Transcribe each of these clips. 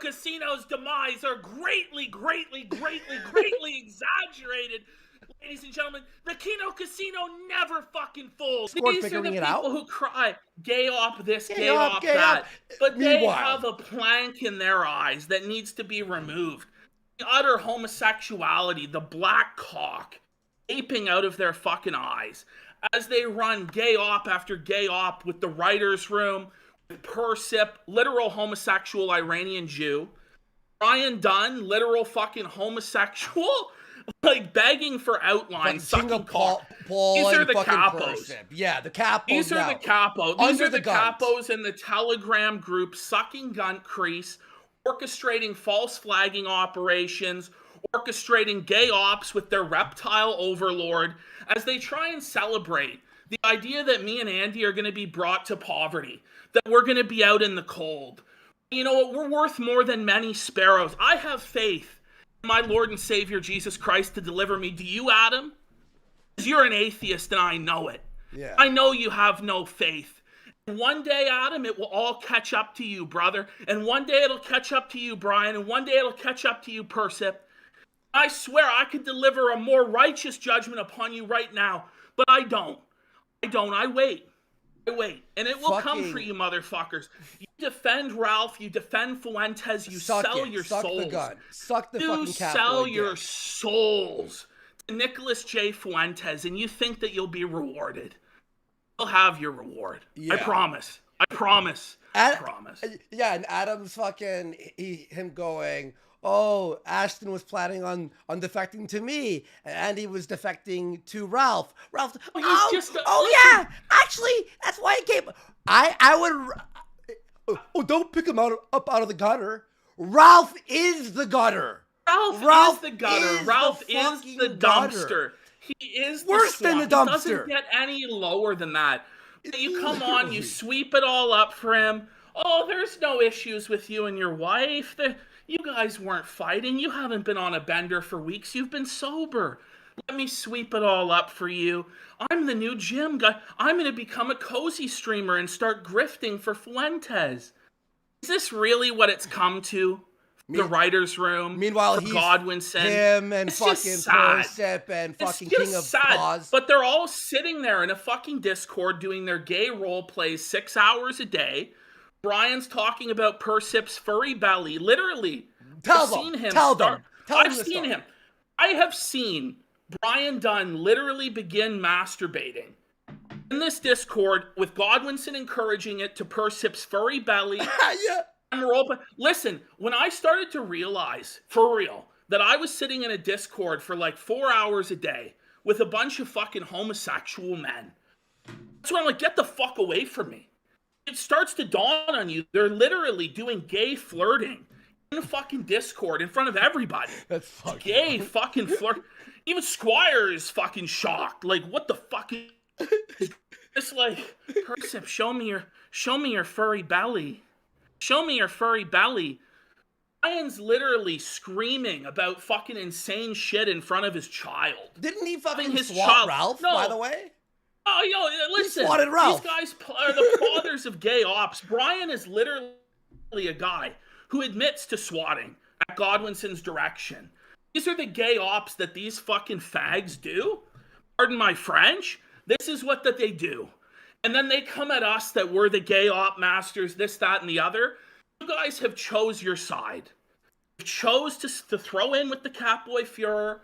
Casino's demise are greatly exaggerated. Ladies and gentlemen, the Kino Casino never fucking folds. These are the people who cry, gay op this, gay op that. But they have a plank in their eyes that needs to be removed. The utter homosexuality, the black cock, aping out of their fucking eyes as they run gay op after gay op with the writer's room, with Persip, literal homosexual Iranian Jew, Brian Dunn, literal fucking homosexual, like begging for outlines, sucking cock. These are the capos. Yeah, the capos. These are the capos. These are the capos in the Telegram group sucking gunt crease, orchestrating false flagging operations, orchestrating gay ops with their reptile overlord as they try and celebrate the idea that me and Andy are going to be brought to poverty, that we're going to be out in the cold. You know what? We're worth more than many sparrows. I have faith in my Lord and Savior Jesus Christ to deliver me. Do you, Adam? Because you're an atheist and I know it. Yeah. I know you have no faith. And one day, Adam, it will all catch up to you, brother. And one day it'll catch up to you, Brian. And one day it'll catch up to you, Persip. I swear I could deliver a more righteous judgment upon you right now. But I don't. I wait. And it will come for you, motherfuckers. You defend Ralph, you defend Fuentes, you sell your souls. Suck the gun. Suck the fucking cap. You sell your souls to Nicholas J. Fuentes, and you think that you'll be rewarded. You'll have your reward. Yeah. I promise. I promise. Yeah, and Adam's fucking, him going, oh, Ashton was planning on defecting to me, and Andy was defecting to Ralph. Yeah, actually, that's why he came. I would, don't pick him up out of the gutter. Ralph is the gutter. Ralph is the gutter. Ralph is the dumpster. He is worse than the dumpster. It doesn't get any lower than that. You come on, you sweep it all up for him. Oh, there's no issues with you and your wife. You guys weren't fighting. You haven't been on a bender for weeks. You've been sober. Let me sweep it all up for you. I'm the new gym guy. I'm going to become a cozy streamer and start grifting for Fuentes. Is this really what it's come to? The writer's room. Meanwhile, he's Godwinson. Him and it's fucking Persip and fucking King of Paws. But they're all sitting there in a fucking Discord doing their gay role plays 6 hours a day. Brian's talking about Persip's furry belly. Literally. I've seen him. I have seen Brian Dunn literally begin masturbating in this Discord with Godwinson encouraging it to Persip's furry belly. Yeah. Listen, when I started to realize, for real, that I was sitting in a Discord for like 4 hours a day with a bunch of fucking homosexual men, that's when I'm like, get the fuck away from me. It starts to dawn on you, they're literally doing gay flirting in a fucking Discord in front of everybody. That's fucking gay fucking flirt. Even Squire is fucking shocked. Like, what the fuck is it's like, Persip, show me your furry belly. Show me your furry belly. Brian's literally screaming about fucking insane shit in front of his child. Didn't he fucking swat Ralph, by the way? Oh, yo, listen. He swatted Ralph. These guys are the fathers of gay ops. Brian is literally a guy who admits to swatting at Godwinson's direction. These are the gay ops that these fucking fags do. Pardon my French. This is what that they do. And then they come at us that we're the gay op masters, this, that, and the other. You guys have chose your side. You chose to throw in with the Catboy Fuhrer.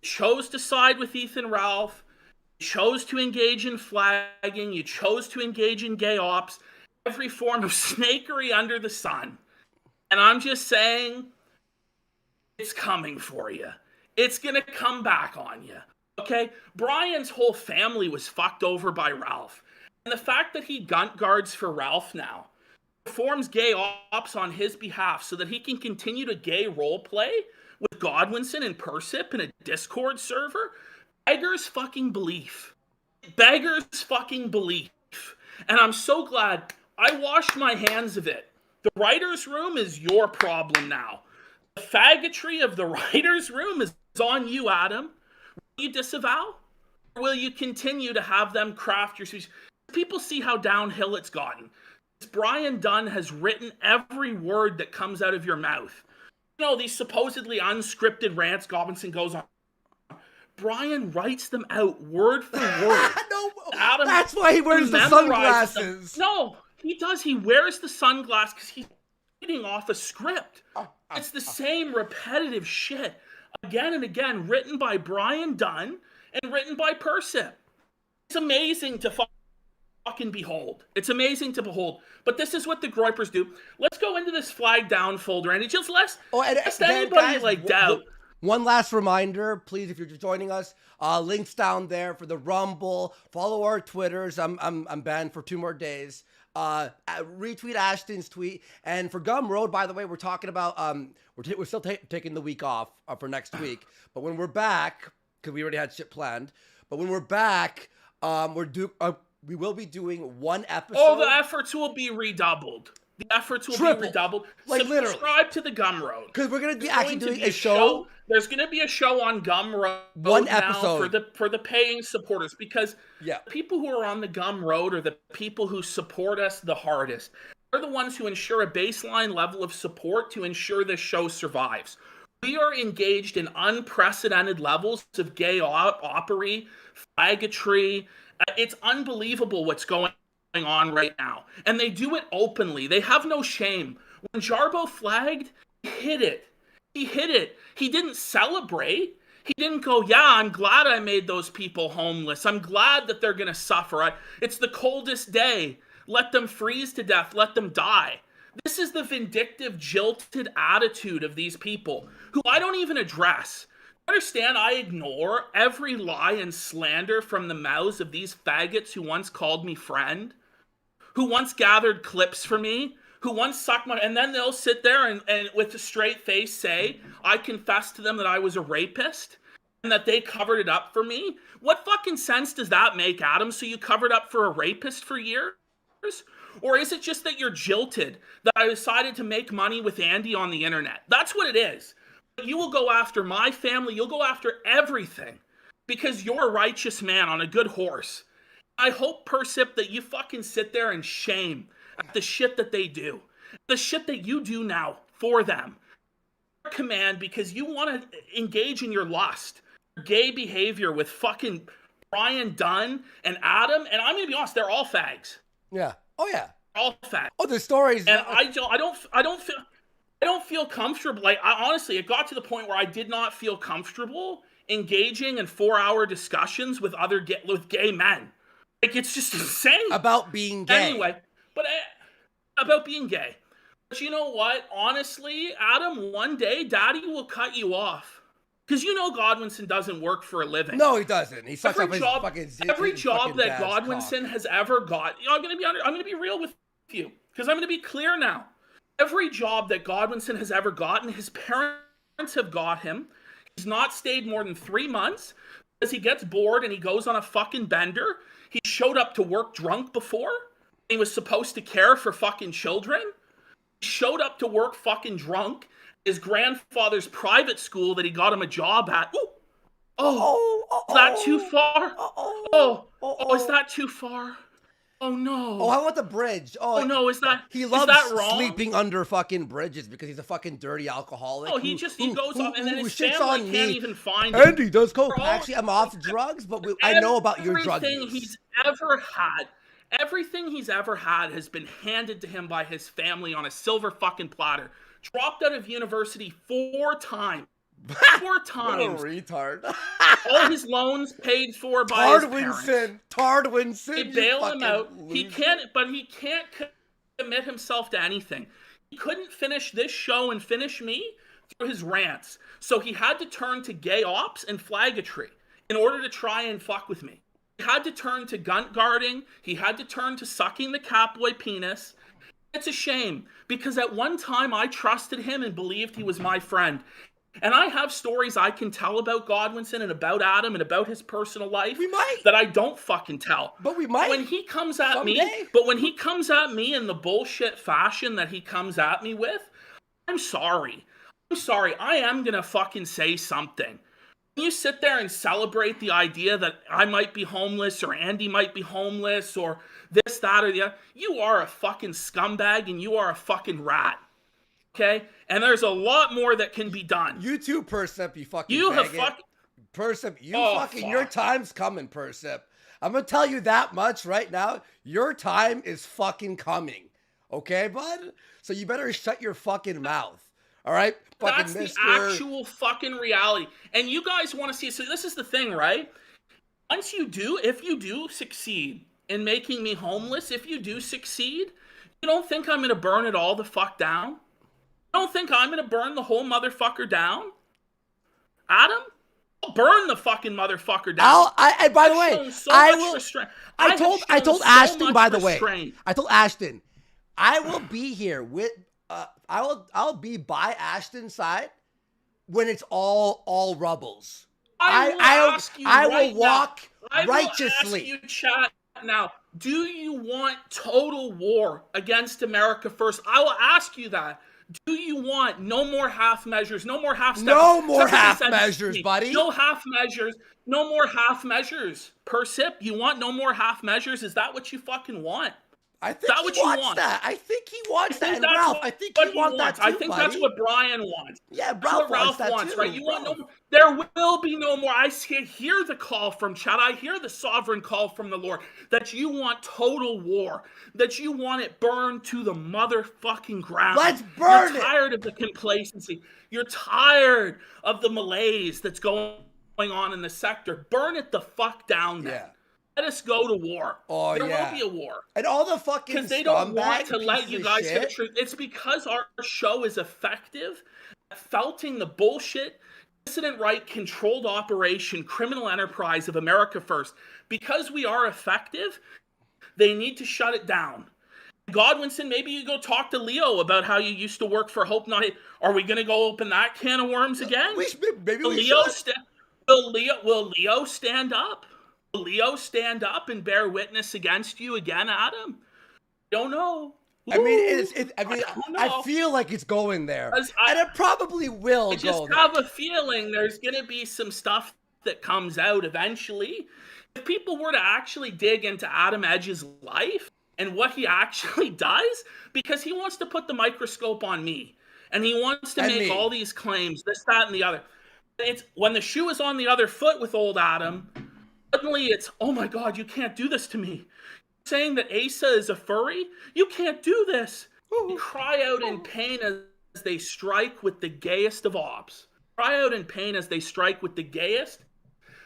You chose to side with Ethan Ralph. You chose to engage in flagging. You chose to engage in gay ops. Every form of snakery under the sun. And I'm just saying, it's coming for you. It's going to come back on you. Okay? Brian's whole family was fucked over by Ralph. And the fact that he gunt guards for Ralph now, performs gay ops on his behalf so that he can continue to gay roleplay with Godwinson and Persip in a Discord server, beggars fucking belief. Beggars fucking belief. And I'm so glad I washed my hands of it. The writer's room is your problem now. The faggotry of the writer's room is on you, Adam. Will you disavow? Or will you continue to have them craft your speech? People see how downhill it's gotten. Brian Dunn has written every word that comes out of your mouth. You know, these supposedly unscripted rants Godwinson goes on. Brian writes them out word for word. No, Adam that's why he wears the sunglasses. No, he does. He wears the sunglasses because he's reading off a script. It's the same repetitive shit again and again, written by Brian Dunn and written by Persip. It's amazing to fucking behold. It's amazing to behold. But this is what the Groypers do. Let's go into this flag down folder and it just lets anybody guys, doubt. One last reminder, please, if you're just joining us, links down there for the Rumble. Follow our Twitters. I'm banned for 2 more days. Retweet Ashton's tweet. And for Gumroad, by the way, we're talking about we're still taking the week off for next week. But when we're back, because we already had shit planned. But when we're back, we will be doing 1 episode. Oh, the efforts will be redoubled. The efforts will be redoubled. Like literally. Subscribe to the Gumroad. Because we're going to be actually doing a show. There's going to be a show on Gumroad 1 episode for the paying supporters, because the people who are on the Gumroad are the people who support us the hardest. They're the ones who ensure a baseline level of support to ensure this show survives. We are engaged in unprecedented levels of gay opery, flaggatry. It's unbelievable what's going on right now. And they do it openly. They have no shame. When Jarbo flagged, he hit it. He hit it. He didn't celebrate. He didn't go, yeah, I'm glad I made those people homeless. I'm glad that they're going to suffer. It's the coldest day. Let them freeze to death. Let them die. This is the vindictive, jilted attitude of these people who I don't even address. Understand, I ignore every lie and slander from the mouths of these faggots who once called me friend, who once gathered clips for me, who once sucked my... And then they'll sit there and with a straight face say, I confessed to them that I was a rapist and that they covered it up for me. What fucking sense does that make, Adam? So you covered up for a rapist for years? Or is it just that you're jilted, that I decided to make money with Andy on the internet? That's what it is. You will go after my family. You'll go after everything because you're a righteous man on a good horse. I hope, Persip, that you fucking sit there and shame at the shit that they do. The shit that you do now for them. Command, because you want to engage in your lust. Gay behavior with fucking Brian Dunn and Adam. And I'm going to be honest, they're all fags. Yeah. Oh, yeah. They're all fags. Oh, the stories. And I don't feel comfortable. Like, honestly, it got to the point where I did not feel comfortable engaging in 4-hour discussions with gay men. Like, it's just insane. About being gay. Anyway, but about being gay. But you know what? Honestly, Adam, one day, Daddy will cut you off. Because you know Godwinson doesn't work for a living. No, he doesn't. He sucks up his fucking every job that Godwinson has ever got. You know, I'm going to be real with you. Because I'm going to be clear now. Every job that Godwinson has ever gotten, his parents have got him. He's not stayed more than 3 months because he gets bored and he goes on a fucking bender. He showed up to work drunk before. He was supposed to care for fucking children. He showed up to work fucking drunk. His grandfather's private school that he got him a job at. Is that too far? Is that too far? Oh no! Oh, how about the bridge? Oh no! Is that wrong? Sleeping under fucking bridges because he's a fucking dirty alcoholic. Oh, he goes off and then his family can't even find him. Andy does coke. Actually, I'm off drugs, but I know about your drug use. Everything he's ever had has been handed to him by his family on a silver fucking platter. Dropped out of university 4 times. 4 times. What a retard. All his loans paid for by his parents. Tardwinson. They bail him out. He can't commit himself to anything. He couldn't finish this show and finish me through his rants. So he had to turn to gay ops and flaggatry in order to try and fuck with me. He had to turn to gun guarding. He had to turn to sucking the catboy penis. It's a shame because at one time I trusted him and believed he was my friend. And I have stories I can tell about Godwinson and about Adam and about his personal life that I don't fucking tell. But we might. When he comes at me in the bullshit fashion that he comes at me with, I'm sorry. I am going to fucking say something. you sit there and celebrate the idea that I might be homeless or Andy might be homeless or this, that, or the other, you are a fucking scumbag and you are a fucking rat. Okay? And there's a lot more that can be done. You too, Persip, you fucking You faggot. have fucking... Persip, your time's coming, Persip. I'm gonna tell you that much right now. Your time is fucking coming. Okay, bud? So you better shut your fucking mouth. All right? Fucking That's the actual fucking reality. And you guys want to see it. So this is the thing, right? If you do succeed in making me homeless, if you do succeed, you don't think I'm going to burn it all the fuck down? You don't think I'm going to burn the whole motherfucker down? Adam? I'll burn the fucking motherfucker down. By the way, I told Ashton, by the way, I told Ashton, I will be here with, I'll be by Ashton's side when it's all rubbles. I will walk righteously. I will ask you, chat, now, do you want total war against America first? I will ask you that. Do you want no more half measures, no more half steps? No more half measures, buddy. No half measures, no more half measures. Persip, you want no more half measures? Is that what you fucking want? I think he wants that. I think he wants that. And Ralph, I think he wants that too, I think that's what Brian wants. Yeah, Ralph wants that too, right? You want no more. There will be no more. I hear the call from chat. I hear the sovereign call from the Lord that you want total war, that you want it burned to the motherfucking ground. Let's burn it. You're tired of the complacency. You're tired of the malaise that's going on in the sector. Burn it the fuck down then. Yeah. Let us go to war. Oh, there will be a war. And all the fucking because they don't want to let you guys get the truth. It's because our show is effective at felting the bullshit, dissident right, controlled operation, criminal enterprise of America First. Because we are effective, they need to shut it down. Godwinson, maybe you go talk to Leo about how you used to work for Hope Not. Are we going to go open that can of worms again? Will Leo stand up? Will Leo stand up and bear witness against you again, Adam? Don't know. I mean, I feel like it's going there, and it probably will. I just have a feeling there's going to be some stuff that comes out eventually. If people were to actually dig into Adam Edge's life and what he actually does, because he wants to put the microscope on me, and he wants to make all these claims, this, that, and the other. It's when the shoe is on the other foot with old Adam. Suddenly it's, oh my God, you can't do this to me. Saying that Asa is a furry? You can't do this. You cry out in pain as they strike with the gayest of ops. Cry out in pain as they strike with the gayest,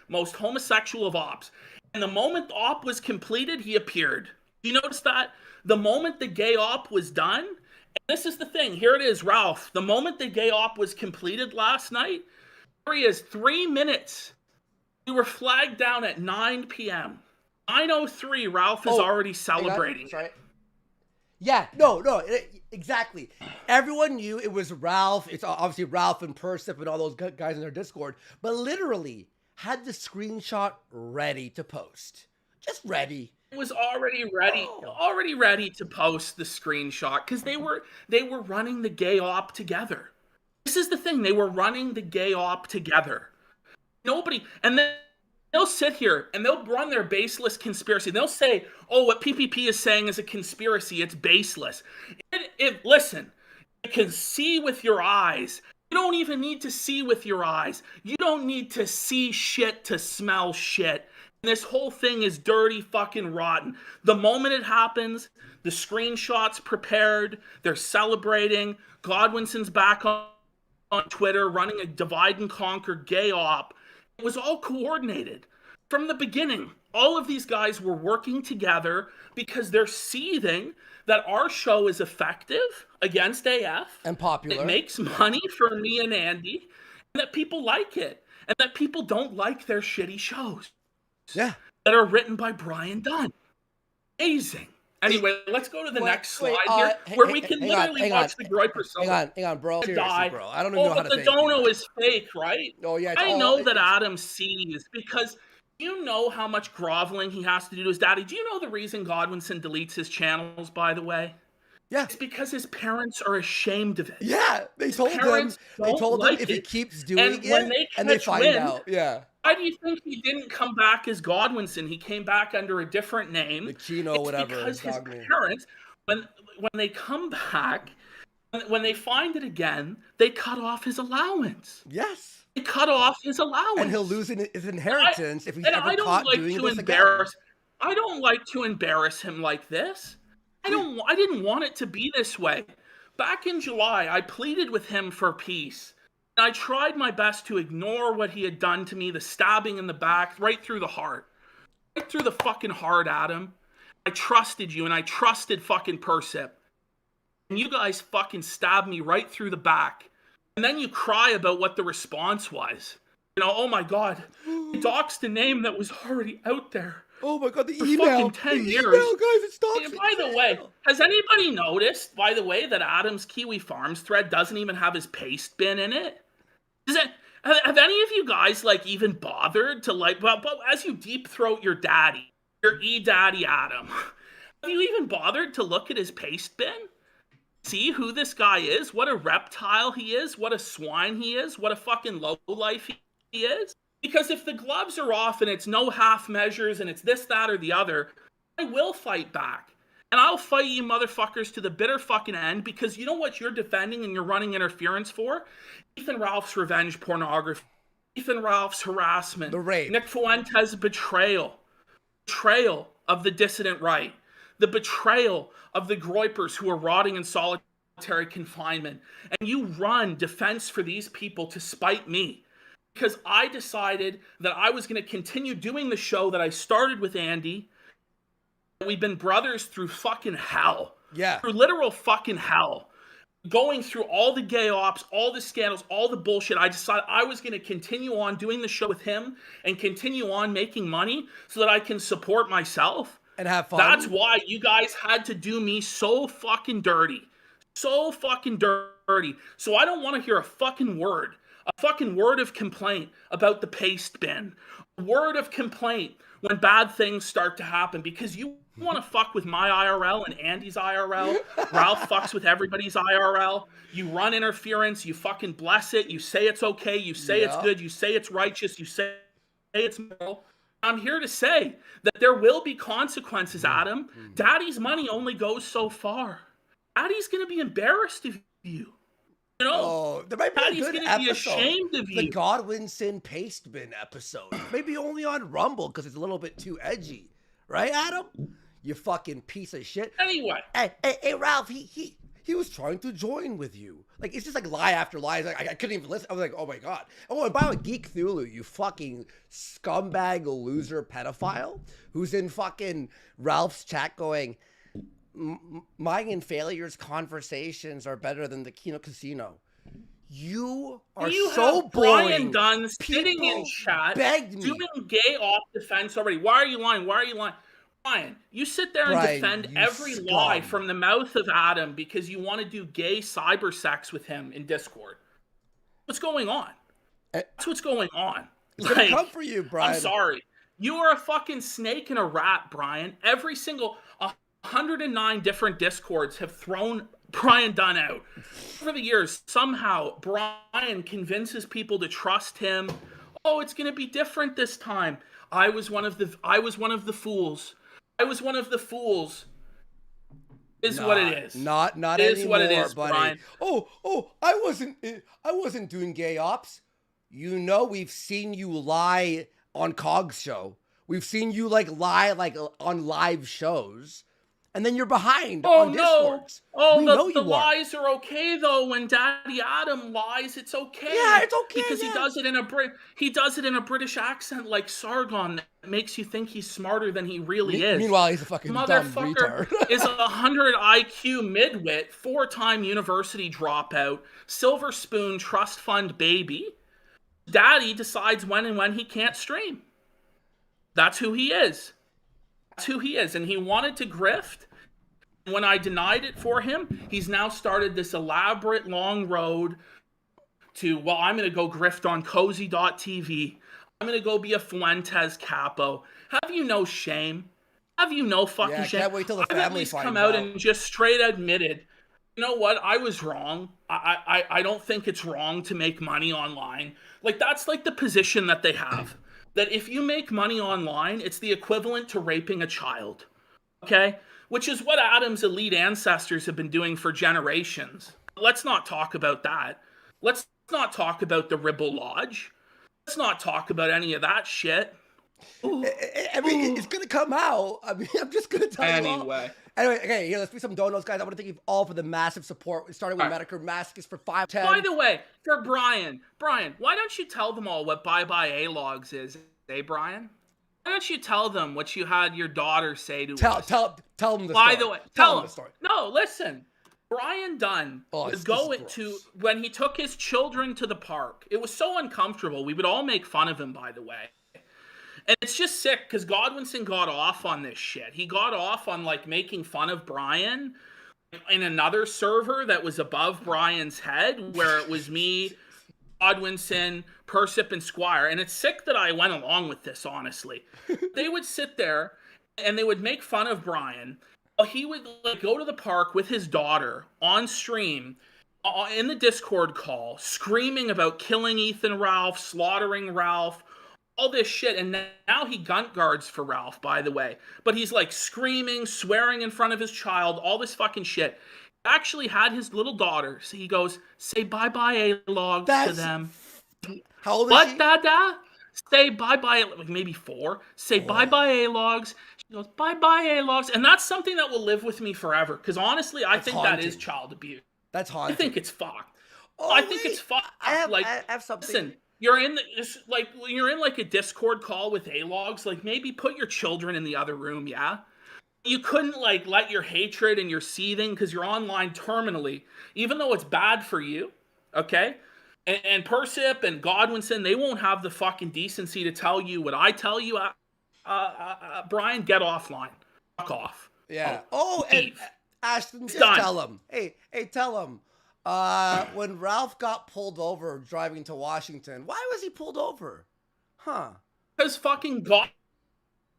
most homosexual of ops. And the moment the op was completed, he appeared. Do you notice that? The moment the gay op was done, and this is the thing, here it is, Ralph. The moment the gay op was completed last night, here he is, 3 minutes. We were flagged down at 9 p.m. 9:03, Ralph is already celebrating. Sorry. Yeah, no, exactly. Everyone knew it was Ralph. It's obviously Ralph and Persip and all those guys in their Discord, but literally had the screenshot ready to post. Just ready. It was already ready to post the screenshot because they were running the gay op together. This is the thing. They were running the gay op together. Nobody, and then they'll sit here and they'll run their baseless conspiracy. They'll say, oh, what PPP is saying is a conspiracy. It's baseless. Listen, you can see with your eyes. You don't even need to see with your eyes. You don't need to see shit to smell shit. And this whole thing is dirty fucking rotten. The moment it happens, the screenshot's prepared. They're celebrating. Godwinson's back on Twitter running a divide and conquer gay op. It was all coordinated. From the beginning, all of these guys were working together because they're seething that our show is effective against AF. And popular. It makes money for me and Andy. And that people like it. And that people don't like their shitty shows. Yeah. That are written by Brian Dunn. Amazing. Anyway, let's go to the next slide here, where we can literally watch the Groy persona. Hang on, bro. Seriously, bro. I don't even know how to the dono is fake, right? Oh, yeah. I know that Adam sees, because you know how much groveling he has to do to his daddy. Do you know the reason Godwinson deletes his channels, by the way? Yeah. It's because his parents are ashamed of it. Yeah. They His told him parents don't like if he it. keeps And doing when it they and they catch find wind, out. Yeah. why do you think he didn't come back as Godwinson? He came back under a different The name. Kino, It's whatever, because his dog name. parents, when they come back, when they find it again, they cut off his allowance. Yes. They cut off his allowance. And he'll lose his inheritance if he's ever I don't caught like doing to this embarrass. again. I don't like to embarrass him like this. I didn't want it to be this way. Back in July, I pleaded with him for peace. And I tried my best to ignore what he had done to me, the stabbing in the back, right through the heart. Right through the fucking heart, Adam. I trusted you and I trusted fucking Persip. And you guys fucking stabbed me right through the back. And then you cry about what the response was. You know, oh my God, he doxed a name that was already out there. Oh my God, the For email. fucking 10 the years. Email, guys, it's doxing. By the way, has anybody noticed, by the way, that Adam's Kiwi Farms thread doesn't even have his paste bin in it? Have any of you guys, like, even bothered to, like, well, as you deep throat your daddy, your E-daddy Adam, have you even bothered to look at his paste bin? See who this guy is? What a reptile he is? What a swine he is? What a fucking lowlife he is? Because if the gloves are off and it's no half measures and it's this, that, or the other, I will fight back. And I'll fight you motherfuckers to the bitter fucking end, because you know what you're defending and you're running interference for? Ethan Ralph's revenge pornography. Ethan Ralph's harassment. The rape. Nick Fuentes' betrayal. Betrayal of the dissident right. The betrayal of the Groypers who are rotting in solitary confinement. And you run defense for these people to spite me. Because I decided that I was going to continue doing the show that I started with Andy. We've been brothers through fucking hell. Yeah. Through literal fucking hell. Going through all the gay ops, all the scandals, all the bullshit. I decided I was going to continue on doing the show with him and continue on making money so that I can support myself. And have fun. That's why you guys had to do me so fucking dirty. So fucking dirty. So I don't want to hear a fucking word of complaint about the paste bin. A word of complaint when bad things start to happen, because you want to fuck with my IRL and Andy's IRL. Ralph fucks with everybody's IRL. You run interference. You fucking bless it. You say it's okay. You say it's good. You say it's righteous. You say it's moral. I'm here to say that there will be consequences, Adam. Daddy's money only goes so far. Daddy's going to be embarrassed of you. You know, there might be Daddy's a good gonna episode. Be ashamed of you. The Godwinson paste bin episode. Maybe only on Rumble because it's a little bit too edgy. Right, Adam? You fucking piece of shit. Anyway. Hey, Ralph, he was trying to join with you. Like, it's just like lie after lie. Like, I couldn't even listen. I was like, oh my God. Oh, and by the way, Geek Thulu, you fucking scumbag loser pedophile who's in fucking Ralph's chat going, mine and Failure's conversations are better than the Kino Casino. You are so boring. Brian Dunn sitting in chat doing gay off defense already. Why are you lying? Brian, you sit there and defend every lie from the mouth of Adam because you want to do gay cyber sex with him in Discord. What's going on? That's what's going on. It's gonna come for you, Brian. I'm sorry. You are a fucking snake and a rat, Brian. Every single 109 different Discords have thrown Brian Dunn out. Over the years, somehow Brian convinces people to trust him. Oh, it's going to be different this time. I was one of the fools. I was one of the fools. What it is. Not it anymore, is what it is, buddy. Brian. Oh, I wasn't doing gay ops. You know, we've seen you lie on Cog's show. We've seen you lie on live shows. And then you're behind on Discords. The lies are okay though. When Daddy Adam lies, it's okay. Yeah, it's okay because he does it in a British accent like Sargon that makes you think he's smarter than he really is. Meanwhile, he's a fucking dumb motherfucker is a 100 IQ midwit, 4-time university dropout, silver spoon trust fund baby. Daddy decides when and when he can't stream. That's who he is. That's who he is. And he wanted to grift. When I denied it for him, he's now started this elaborate long road to, well, I'm going to go grift on cozy.tv. I'm going to go be a Fuentes capo. Have you no shame? Have you no fucking Yeah, shame? can't wait till the I've at family least finds come out out. and just straight admitted, you know what, I was wrong. I don't think it's wrong to make money online. Like, that's like the position that they have. That if you make money online, it's the equivalent to raping a child. Okay? Which is what Adam's elite ancestors have been doing for generations. Let's not talk about that. Let's not talk about the Ribble Lodge. Let's not talk about any of that shit. Ooh, I mean, it's gonna come out. I mean, I'm just gonna tell you all. Anyway. Anyway, okay, here, let's do some donos, guys. I want to thank you all for the massive support. Starting with All right. Medicare Maskus for 510. By the way, for Brian, why don't you tell them all what Bye Bye A-Logs is, eh, Brian? Why don't you tell them what you had your daughter say to us? Tell them the By story. the way, tell tell them them the story. No, listen. Brian Dunn was going to, when he took his children to the park, it was so uncomfortable. We would all make fun of him, by the way. And it's just sick because Godwinson got off on this shit. He got off on like making fun of Brian in another server that was above Brian's head, where it was me, Godwinson, Persip, and Squire. And it's sick that I went along with this, honestly. They would sit there and they would make fun of Brian. He would like go to the park with his daughter on stream in the Discord call, screaming about killing Ethan Ralph, slaughtering Ralph, all this shit. And now he gunt guards for Ralph, by the way. But he's like screaming, swearing in front of his child, all this fucking shit. He actually had his little daughter. So he goes, say bye-bye A-Logs to them. How old is she? What, Dada? Say bye-bye, like maybe 4. Say bye-bye A-Logs. She goes, bye-bye A-Logs. And that's something that will live with me forever. Because honestly, I think that is child abuse. That's haunting. I think it's fucked. Oh, I think it's fucked. I have something. Listen, you're in a Discord call with A-Logs. Like, maybe put your children in the other room, yeah? You couldn't, like, let your hatred and your seething, because you're online terminally, even though it's bad for you, okay? And Persip and Godwinson, they won't have the fucking decency to tell you what I tell you. Brian, get offline. Fuck off. Yeah. Leave. And Ashton, just done. tell him. Hey, tell him. When Ralph got pulled over driving to Washington, why was he pulled over? Huh? Because fucking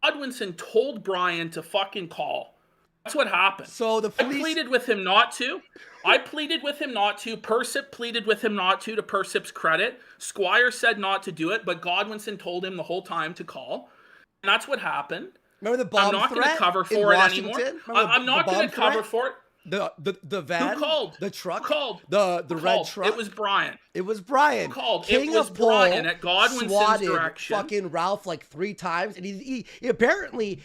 Godwinson told Brian to fucking call. That's what happened. So the police... I pleaded with him not to. Persip pleaded with him not to Persip's credit. Squire said not to do it, but Godwinson told him the whole time to call. And that's what happened. Remember the bomb I'm not threat going to cover for it anymore. I'm not going to cover for it. The van? Who called? The truck? Who called? The red truck? It was Brian. It was Brian. Who called? King it was of Brian Bull at Godwinson's swatted direction. Fucking Ralph like 3 times, and he apparently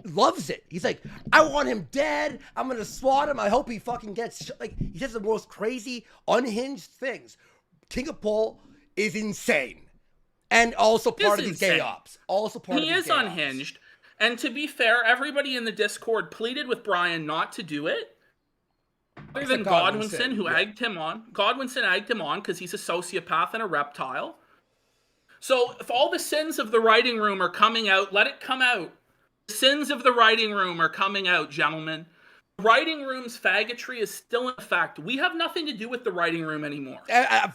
loves it. He's like, I want him dead. I'm gonna swat him. I hope he fucking gets like. He says the most crazy, unhinged things. King of Bull is insane, and also part of these gay ops. Also part of these gay ops. He is unhinged. And to be fair, everybody in the Discord pleaded with Brian not to do it. Other than Godwinson, who egged him on. Godwinson egged him on because he's a sociopath and a reptile. So if all the sins of the writing room are coming out, let it come out. The sins of the writing room are coming out, gentlemen. The writing room's faggotry is still in effect. We have nothing to do with the writing room anymore.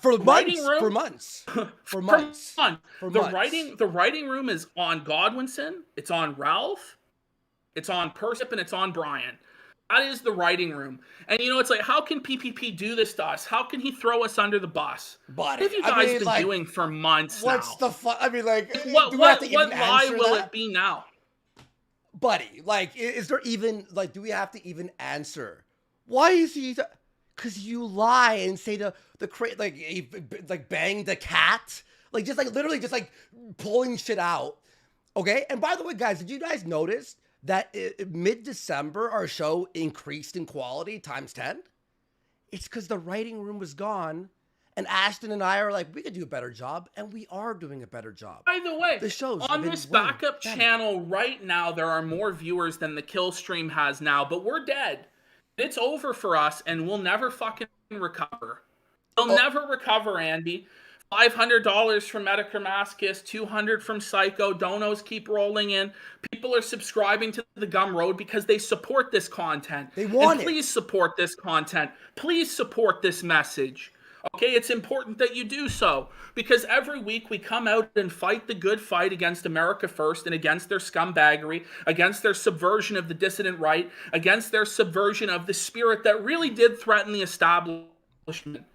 For months. The writing room is on Godwinson, it's on Ralph, it's on Persip, and it's on Brian. That is the writing room. And you know, it's like, how can PPP do this to us? How can he throw us under the bus? Buddy, what have you guys been doing for months now? What's the fuck? I mean, like, what lie will it be now? Buddy, like, is there even, like, do we have to even answer? Why is he, because you lie and say the like, he, like, banged the cat? Like, just, like, literally just, like, pulling shit out. Okay? And by the way, guys, did you guys notice that mid-December, our show increased in quality times 10? It's because the writing room was gone, and Ashton and I are like, we could do a better job, and we are doing a better job. By the way, the show's on this backup channel right now, there are more viewers than the kill stream has now, but we're dead. It's over for us, and we'll never fucking recover. We'll never recover, Andy. $500 from Medicare Maskus, $200 from Psycho. Donos keep rolling in. People are subscribing to the Gumroad because they support this content. They want it. Please support this content. Please support this message. Okay, it's important that you do so because every week we come out and fight the good fight against America First and against their scumbaggery, against their subversion of the dissident right, against their subversion of the spirit that really did threaten the establishment.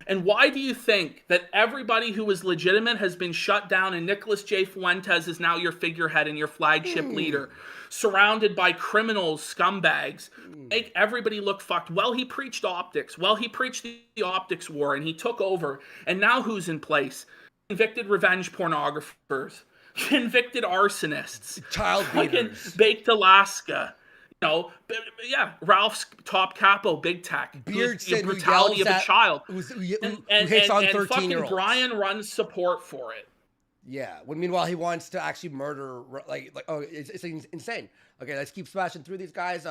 And why do you think that everybody who was legitimate has been shut down and Nicholas J. Fuentes is now your figurehead and your flagship leader, surrounded by criminals, scumbags, make everybody look fucked? Well, he preached optics. Well, he preached the optics war and he took over. And now who's in place? Convicted revenge pornographers, convicted arsonists, child beaters, baked Alaska. Yeah, Ralph's top capo, big tech, Beardson, brutality of a child, who hits on 13-year-olds. Brian runs support for it. Yeah, when meanwhile he wants to actually murder, it's insane. Okay, let's keep smashing through these guys.